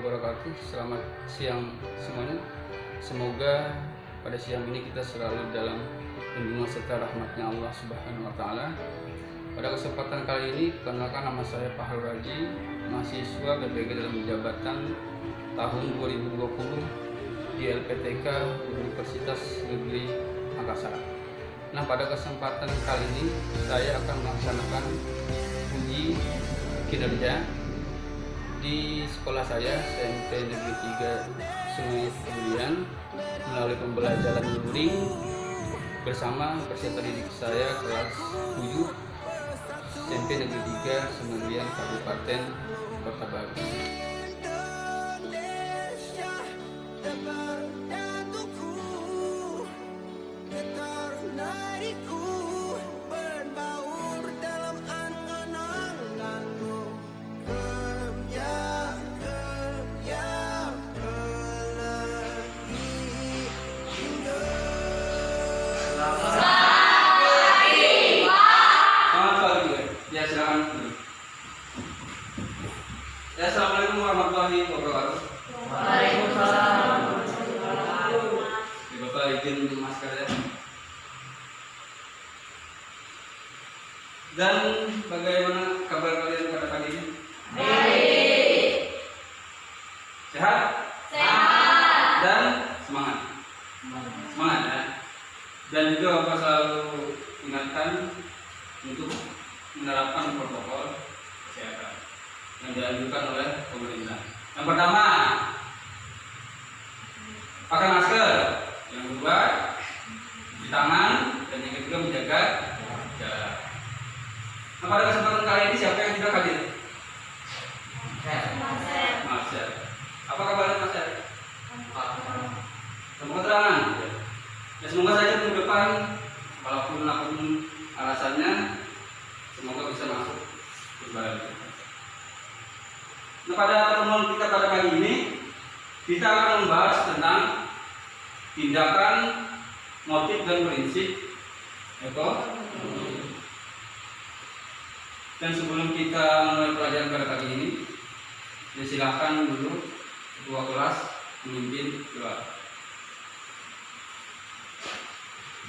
wabarakatuh. Selamat siang semuanya. Semoga pada siang ini kita selalu dalam lindungan serta rahmatnya Allah Subhanahu wa Ta'ala. Pada kesempatan kali ini, perkenalkan nama saya Fahrul Raji, mahasiswa BPG dalam jabatan tahun 2020 di LPTK Universitas Negeri Makassar. Nah, pada kesempatan kali ini saya akan melaksanakan uji kinerja di sekolah saya, SMP Negeri 3 Sungai Kemudian, melalui pembelajaran luring bersama peserta didik saya kelas 7 SMP Negeri 3 Semedian Kabupaten Kota Baru. Assalamualaikum warahmatullahi wabarakatuh. Waalaikumsalam. Bapak izin masker ya. Dan bagaimana kabar kalian pada pagi ini? Baik. Sehat? Sehat. Dan semangat? Semangat ya. Dan juga Bapak selalu ingatkan untuk menerapkan protokol kesehatan yang dianjurkan oleh pemerintah. Yang pertama, pakai masker. Yang kedua, cuci tangan. Dan yang ketiga, menjaga jarak. Nah, pada kesempatan kali ini siapa yang tidak hadir? Mas ya. Apa kabarnya Mas ya? Temu keterangan. Ya, semoga saja minggu depan, walaupun apapun alasannya, semoga bisa masuk kembali. Nah, pada pertemuan kita pada pagi ini, kita akan membahas tentang tindakan, motif, dan prinsip ekonomi. Dan sebelum kita mulai pelajaran pada pagi ini, silakan dulu ketua kelas memimpin doa.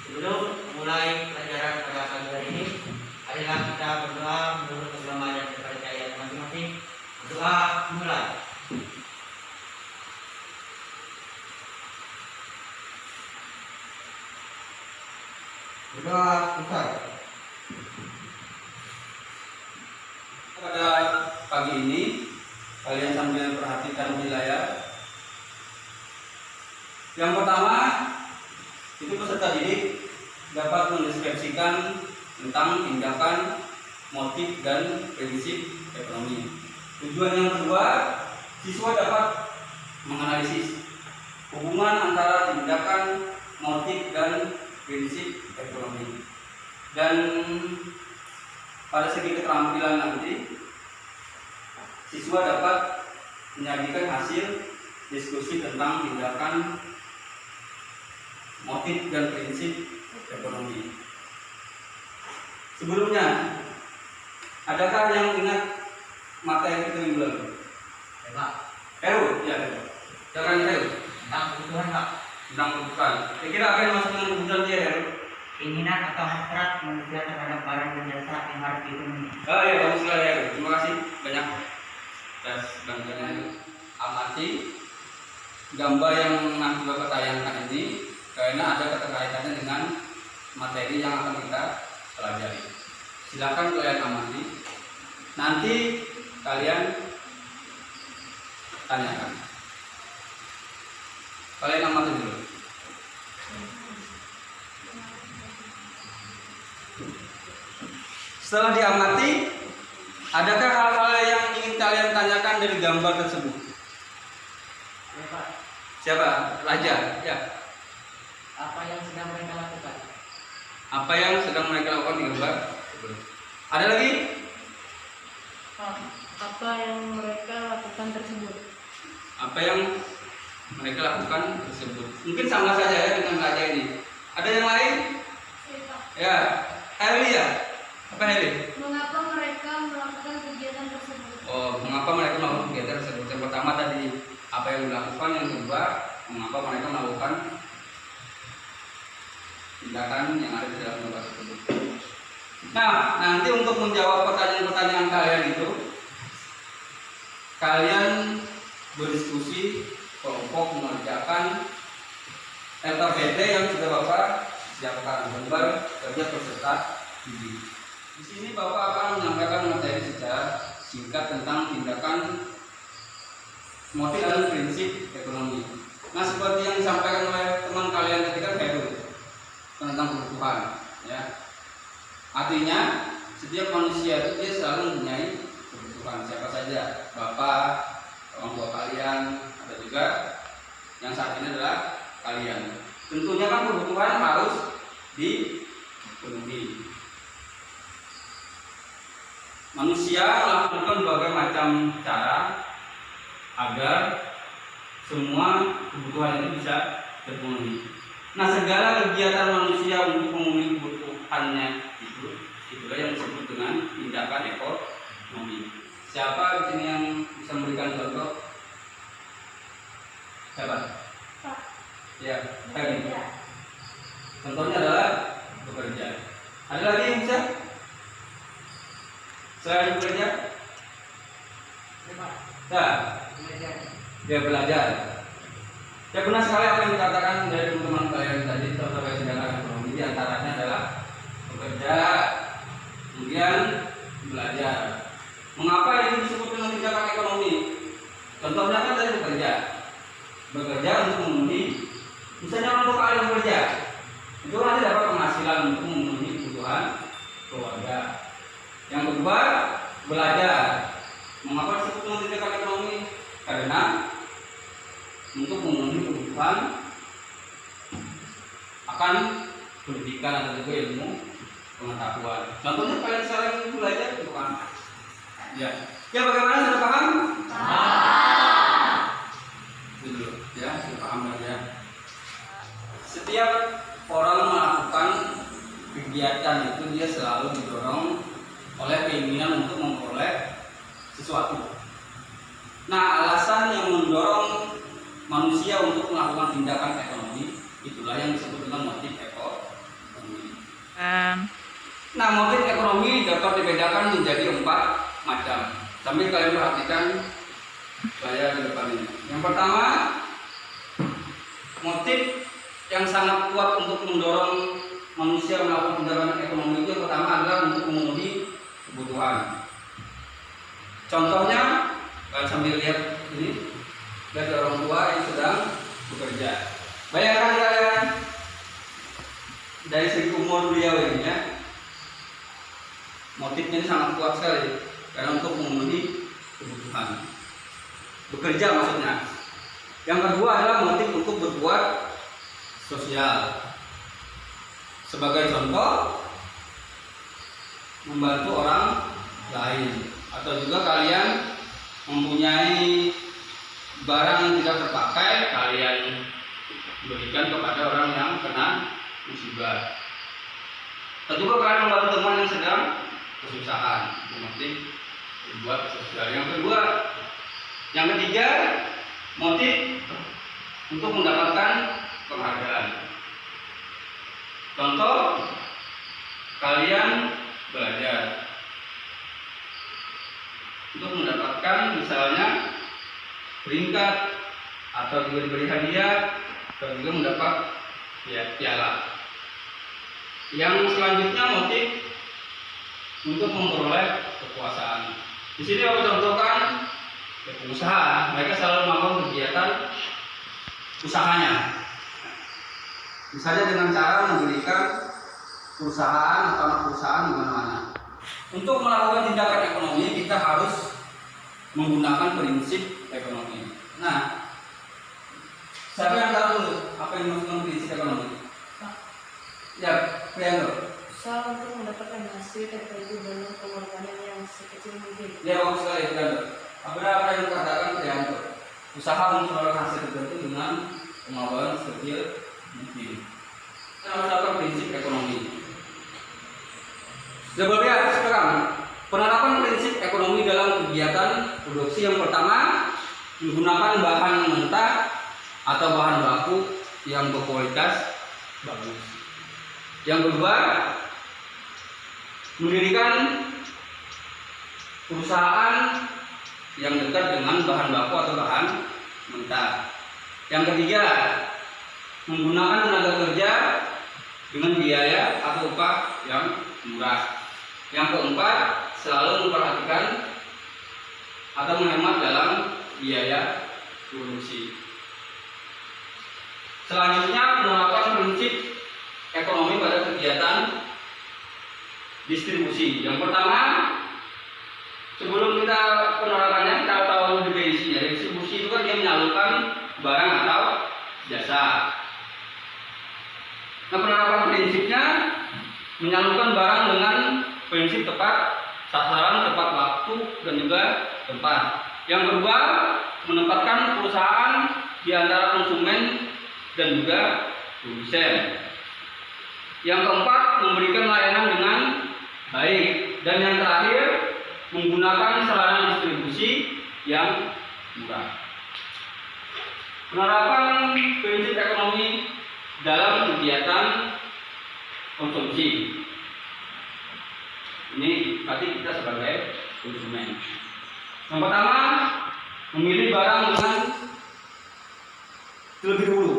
Sebelum mulai pelajaran pada pagi hari ini, marilah kita berdoa menurut agama dan kepercayaan masing-masing. Doa mulai. Berdoa besar. Pada pagi ini, kalian sambil perhatikan di layar. Yang pertama, itu peserta didik dapat mendeskripsikan tentang tindakan, motif, dan prinsip ekonomi. Tujuan yang kedua, siswa dapat menganalisis hubungan antara tindakan, motif, dan prinsip ekonomi. Dan pada segi keterampilan nanti, siswa dapat menyajikan hasil diskusi tentang tindakan, motif, dan prinsip ekonomi. Sebelumnya, adakah yang ingat materi kita minggu lalu? Pak. Heru, ya. Jangan Heru. Tentang kebutuhan, Pak. Tentang kebutuhan. Kira-kira apa yang masuk dengan kebutuhan dia, Heru? Keinginan atau hasrat manusia terhadap barang dan jasa yang harus dipenuhi. Oh iya, bagus sekali Heru. Terima kasih banyak atas bantuannya Heru. Amati gambar yang nanti Bapak tayangkan ini, karena ada keterkaitannya dengan materi yang akan kita pelajari. Silakan kalian amati. Nanti kalian tanyakan. Kalian amati dulu. Setelah diamati, adakah hal-hal yang ingin kalian tanyakan dari gambar tersebut? Ya, Pak. Siapa? Raja. Ya. Apa yang sedang mereka lakukan? Apa yang sedang mereka lakukan di gambar? Ada lagi? Apa yang mereka lakukan tersebut? Apa yang mereka lakukan tersebut? Mungkin sama saja ya dengan raja ini. Ada yang lain? Ya. Heli ya? Apa Heli? Mengapa mereka melakukan kegiatan tersebut? Oh, mengapa mereka melakukan kegiatan tersebut? Yang pertama tadi yang dilakukan, yang kedua mengapa mereka melakukan tindakan yang ada di dalam doa tersebut. Nah, nanti untuk menjawab pertanyaan-pertanyaan kalian itu, kalian berdiskusi kelompok mengerjakan LKPD yang sudah Bapak siapkan, gambar kerja peserta didik. Di sini Bapak akan menyampaikan materi secara singkat tentang tindakan, motif dan prinsip ekonomi. Nah, seperti yang disampaikan oleh teman kalian ketika Heru tentang kebutuhan, ya. Artinya setiap manusia itu dia selalu mempunyai kebutuhan. Siapa saja, Bapak, orang tua kalian, atau juga yang saat ini adalah kalian. Tentunya kan kebutuhan harus dipenuhi. Manusia melakukan berbagai macam cara agar semua kebutuhan itu bisa terpenuhi. Nah, segala kegiatan manusia untuk memenuhi kebutuhannya itulah yang disebut dengan tindakan ekonomi. Siapa di sini yang bisa memberikan contoh? Siapa? Ya, tadi. Contohnya adalah bekerja. Ada lagi yang bisa? Selain bekerja? Nah, dia belajar. Ya, benar sekali apa yang dikatakan dari teman-teman kalian tadi terkait tindakan ekonomi. Di antaranya adalah bekerja, kemudian belajar. Mengapa ini disebut dengan tindakan ekonomi? Contohnya kan tadi bekerja. Bekerja untuk memenuhi, misalnya untuk kalian bekerja, itu nanti dapat penghasilan untuk memenuhi kebutuhan keluarga. Yang kedua, belajar. Mengapa disebut dengan tindakan ekonomi? Karena untuk memenuhi kebutuhan akan pendidikan atau juga ilmu pengetahuan. Contohnya kalian sekarang belajar untuk apa? Ya, bagaimana, sudah paham? Dulu, ya, sudah paham ya. Setiap orang melakukan kegiatan itu dia selalu didorong oleh keinginan untuk memperoleh sesuatu. Nah, alasan yang mendorong manusia untuk melakukan tindakan ekonomi itulah yang disebut dengan motif ekonomi. Nah, motif ekonomi dapat dibedakan menjadi 4 macam. Sambil kalian perhatikan saya di depan ini. Yang pertama, motif yang sangat kuat untuk mendorong manusia melakukan tindakan ekonomi itu yang pertama adalah untuk memenuhi kebutuhan. Contohnya, kalian sambil lihat ini, lihat orang tua yang sedang bekerja. Bayangkan kalian dari segi umur beliau ini, ya, motifnya ini sangat kuat sekali karena untuk memenuhi kebutuhan. Bekerja maksudnya. Yang kedua adalah motif untuk berbuat sosial. Sebagai contoh, membantu orang lain, atau juga kalian mempunyai barang yang tidak terpakai, kalian berikan kepada orang yang kena musibah. Atau juga kalian membantu teman yang sedang kesusahan, motif berbuat sosial. Yang ketiga, motif untuk mendapatkan penghargaan. Contoh, kalian belajar untuk mendapatkan misalnya peringkat, atau juga diberi hadiah, atau juga mendapat piala. Yang selanjutnya motif untuk memperoleh kekuasaan. Di sini aku contohkan pengusaha, mereka selalu melakukan kegiatan usahanya. Misalnya dengan cara mendirikan perusahaan atau anak perusahaan di mana-mana. Untuk melakukan tindakan ekonomi kita harus menggunakan prinsip ekonomi. Nah, siapa yang tahu apa yang dimaksud prinsip ekonomi? Ya, Priyanto. Usaha untuk mendapatkan hasil tertentu dengan pengorbanan yang sekecil mungkin. Ya, bagus sekali, Priyanto. Apa yang dikatakan Priyanto? Usaha untuk mendapatkan hasil tertentu dengan pengorbanan sekecil mungkin. Kita harus melakukan prinsip ekonomi. Coba lihat sekarang penerapan prinsip ekonomi dalam kegiatan produksi. Yang pertama, menggunakan bahan mentah atau bahan baku yang berkualitas bagus. Yang kedua, mendirikan perusahaan yang dekat dengan bahan baku atau bahan mentah. Yang ketiga, menggunakan tenaga kerja dengan biaya atau upah yang murah. Yang keempat, selalu memperhatikan atau menghemat dalam biaya produksi. Selanjutnya, penerapan prinsip ekonomi pada kegiatan distribusi. Yang pertama, sebelum kita penerapannya, kita tahu definisinya. Distribusi itu kan dia menyalurkan barang atau jasa. Nah, penerapan prinsipnya menyalurkan barang dengan prinsip tepat sasaran, tepat waktu, dan juga tempat. Yang kedua, menempatkan perusahaan di antara konsumen dan juga produsen. Yang keempat, memberikan layanan dengan baik. Dan yang terakhir, menggunakan sarana distribusi yang murah. Penerapan prinsip ekonomi dalam kegiatan konsumsi. Ini berarti kita sebagai konsumen. Yang pertama, memilih barang dengan terlebih dahulu,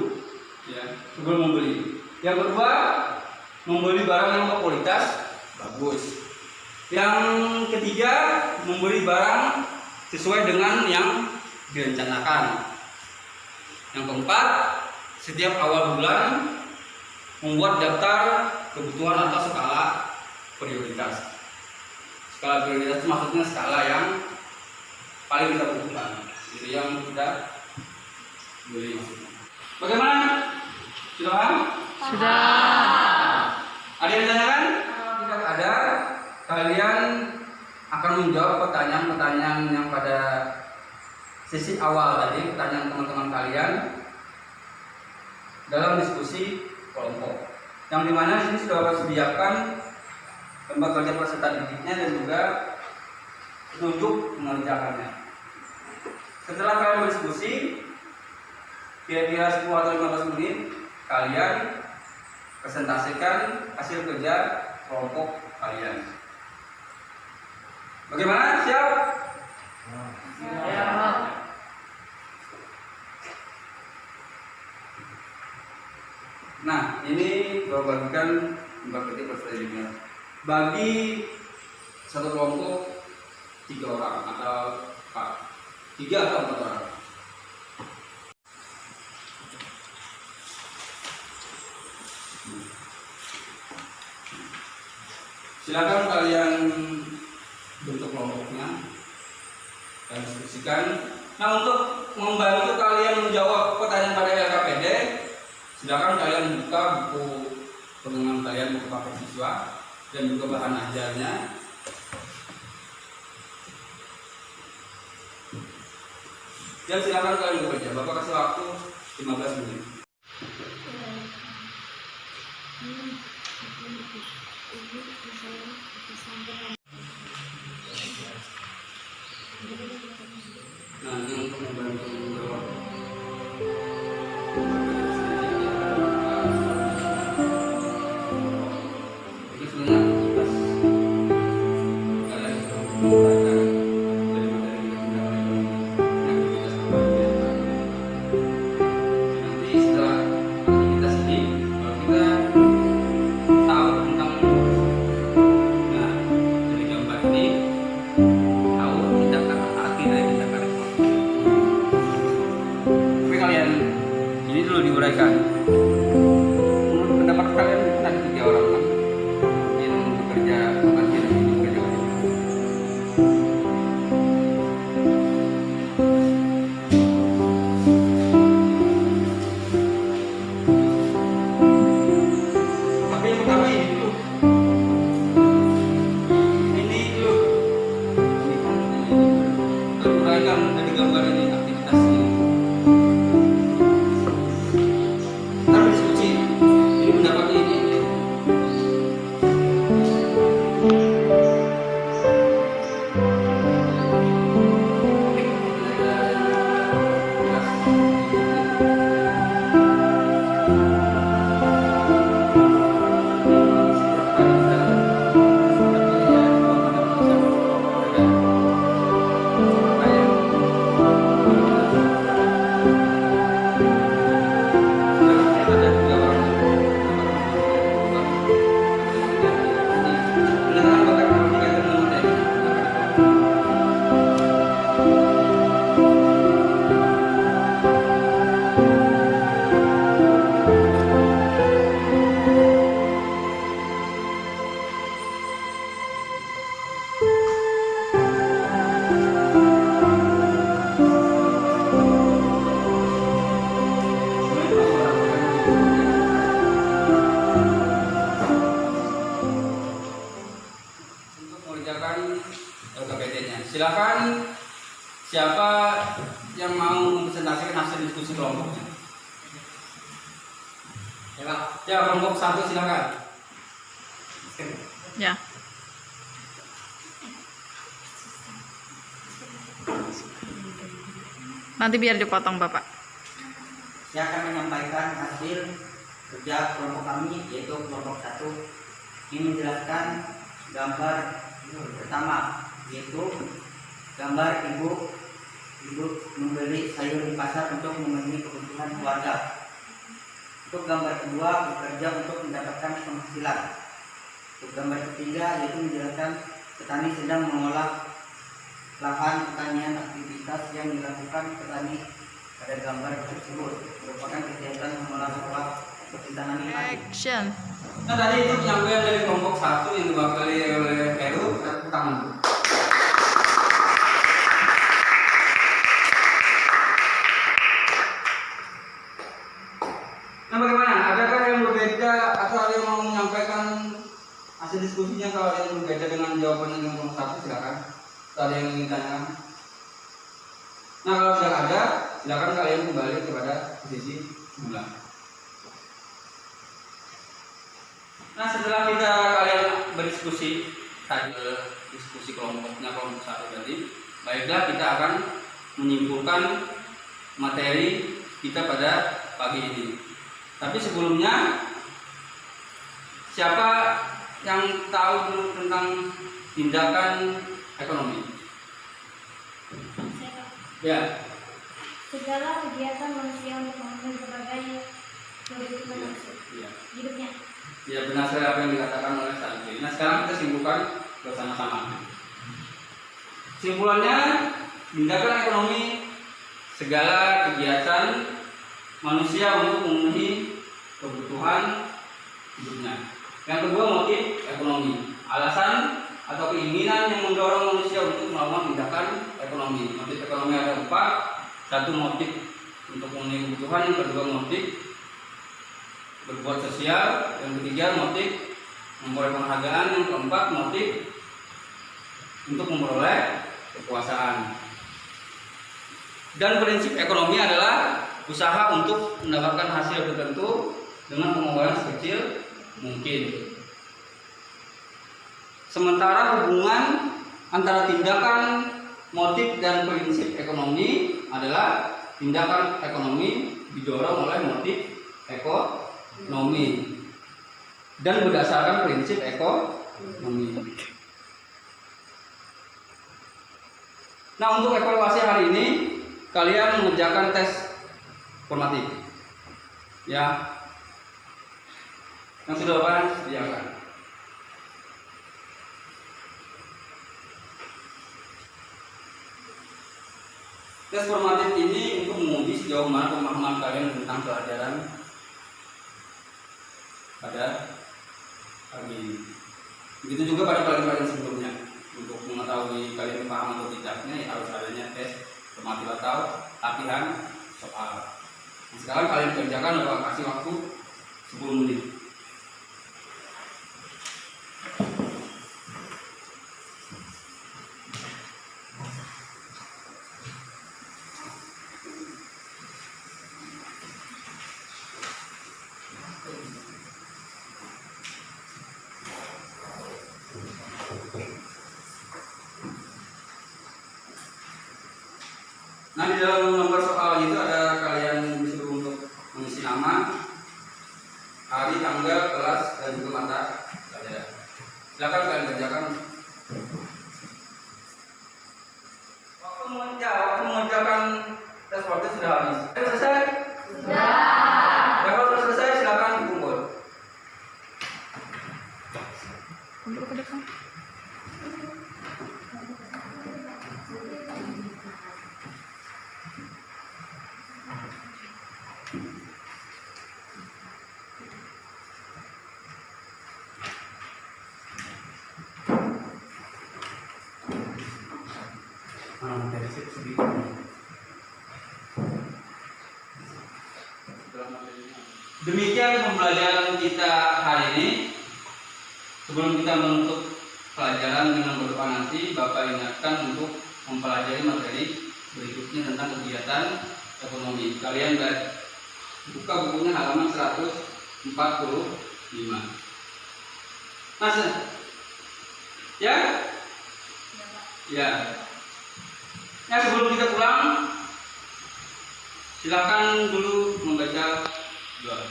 ya, sebelum membeli. Yang kedua, membeli barang yang berkualitas bagus. Yang ketiga, membeli barang sesuai dengan yang direncanakan. Yang keempat, setiap awal bulan membuat daftar kebutuhan atau skala prioritas. Skala prioritas itu maksudnya skala yang paling kita butuhkan, itu yang kita beli maksudnya. Bagaimana? Sudah paham? Sudah. Ada yang ditanyakan? Kalau tidak ada, kalian akan menjawab pertanyaan-pertanyaan yang pada sesi awal tadi, pertanyaan teman-teman kalian dalam diskusi kelompok. Yang dimana di sini sudah disediakan tempat kerja peserta didiknya dan juga petunjuk mengerjakannya. Setelah kalian berdiskusi, kira-kira 10 atau 15 menit, kalian presentasikan hasil kerja kelompok kalian. Bagaimana? Siap? Siap. Nah, ini bagikan bagi peserta didiknya. Bagi satu kelompok 3 orang atau 3 atau 4 orang. Silakan kalian bentuk kelompoknya dan diskusikan. Nah, untuk membantu kalian menjawab pertanyaan pada LKPD, silakan kalian buka buku pengembangan kalian, buku paket siswa dan juga bahan ajarnya. Dan silakan kalian bekerja. Bapak kasih waktu 15 menit. Nah, ini untuk membantu menjawab. Itu sebenarnya aktivitas kalian sudah menggunakan dari materi aktivitas apa aja. Nanti setelah aktivitas ini, kalau kita tahu tentang dari gambar ini, tahu tindakan arti dari tindakan itu. Tapi kalian ini dulu diuraikan. Menurut pendapat kalian itu ada 3 orang kan? Yang bekerja bukan yang bekerja di sini. Tapi yang pertama ini dulu. Ini dulu. Ini kan teruraikan dari gambar ini aktivitas ini. Siapa yang mau mempresentasikan hasil diskusi kelompoknya? Ya Pak. Ya, kelompok 1 silakan. Ya. Nanti biar dipotong Bapak. Saya akan menyampaikan hasil kerja kelompok kami, yaitu kelompok 1. Ini menjelaskan gambar pertama, yaitu gambar ibu membeli sayur di pasar untuk memenuhi kebutuhan keluarga. Untuk gambar kedua, bekerja untuk mendapatkan penghasilan. Untuk gambar ketiga, yaitu menjelaskan petani sedang mengolah lahan pertanian, aktivitas yang dilakukan petani pada gambar tersebut merupakan kegiatan mengolah sawah untuk ditanami padi. Action. Nah, tadi itu penyampaian dari kelompok 1 yang diwakili oleh Heru. Tepuk tangan. Nah, bagaimana? Adakah yang berbeda atau ada yang mau menyampaikan hasil diskusinya? Kalau ada yang berbeda dengan jawabannya dengan kelompok 1, silakan. Atau ada yang ingin ditanyakan? Nah, kalau tidak ada, silakan kalian kembali kepada posisi semula. Nah, setelah kalian berdiskusi tadi, diskusi kelompoknya kelompok 1 tadi, baiklah kita akan menyimpulkan materi kita pada pagi ini. Tapi sebelumnya, siapa yang tahu dulu tentang tindakan ekonomi? Ya. Segala kegiatan manusia untuk memenuhi berbagai kebutuhan Ya. hidupnya. Ya, benar sekali apa yang dikatakan oleh Santi. Nah, sekarang kita simpulkan bersama-sama. Simpulannya, tindakan ekonomi segala kegiatan manusia untuk memenuhi kebutuhan hidupnya. Yang kedua, motif ekonomi. Alasan atau keinginan yang mendorong manusia untuk melakukan tindakan ekonomi. Motif ekonomi ada 4. 1, motif untuk memenuhi kebutuhan. Yang kedua, motif berbuat sosial. Yang ketiga, motif memperoleh penghargaan. Yang keempat, motif untuk memperoleh kekuasaan. Dan prinsip ekonomi adalah usaha untuk mendapatkan hasil tertentu dengan pengeluaran sekecil mungkin. Sementara hubungan antara tindakan, motif, dan prinsip ekonomi adalah tindakan ekonomi didorong oleh motif ekonomi dan berdasarkan prinsip ekonomi. Nah, untuk evaluasi hari ini kalian mengerjakan tes formatif, ya, yang sudah Bapak sediakan. Tes formatif ini untuk menguji sejauh mana pemahaman kalian tentang pelajaran pada pagi ini. Begitu juga pada pelajaran sebelumnya. Untuk mengetahui kalian paham atau tidaknya, ya harus adanya tes formatif atau latihan soal. Nah, sekarang kalian kerjakan, Bapak kasih waktu 10 menit. Nah, di dalam nomor soal itu ada kalian disuruh untuk mengisi nama, hari, tanggal, kelas, dan juga mata pelajaran. Silakan kalian kerjakan. Waktu mengerjakan tes formatif sudah habis. Selesai? Sudah. Kalau sudah selesai, silakan dikumpul. Kumpul ke depan. Demikian pembelajaran kita hari ini. Sebelum kita menutup pelajaran dengan berdoa nanti, Bapak ingatkan untuk mempelajari materi berikutnya tentang kegiatan ekonomi. Kalian buka bukunya halaman 145. Mas, ya? Ya. Ya, sebelum kita pulang, silakan dulu membaca doa.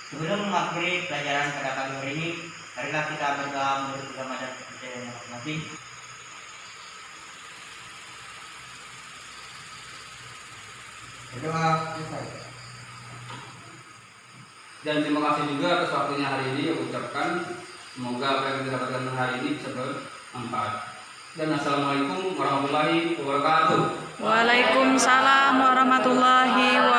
Sebelum mengakhiri pelajaran pada pagi hari ini, marilah kita berdoa menurut agama dan kepercayaan masing-masing. Berdoa selesai. Dan terima kasih juga atas waktunya hari ini yang ucapkan. Semoga apa yang kita dapatkan hari ini bisa bermanfaat. Dan assalamualaikum warahmatullahi wabarakatuh. Waalaikumsalam warahmatullahi wabarakatuh.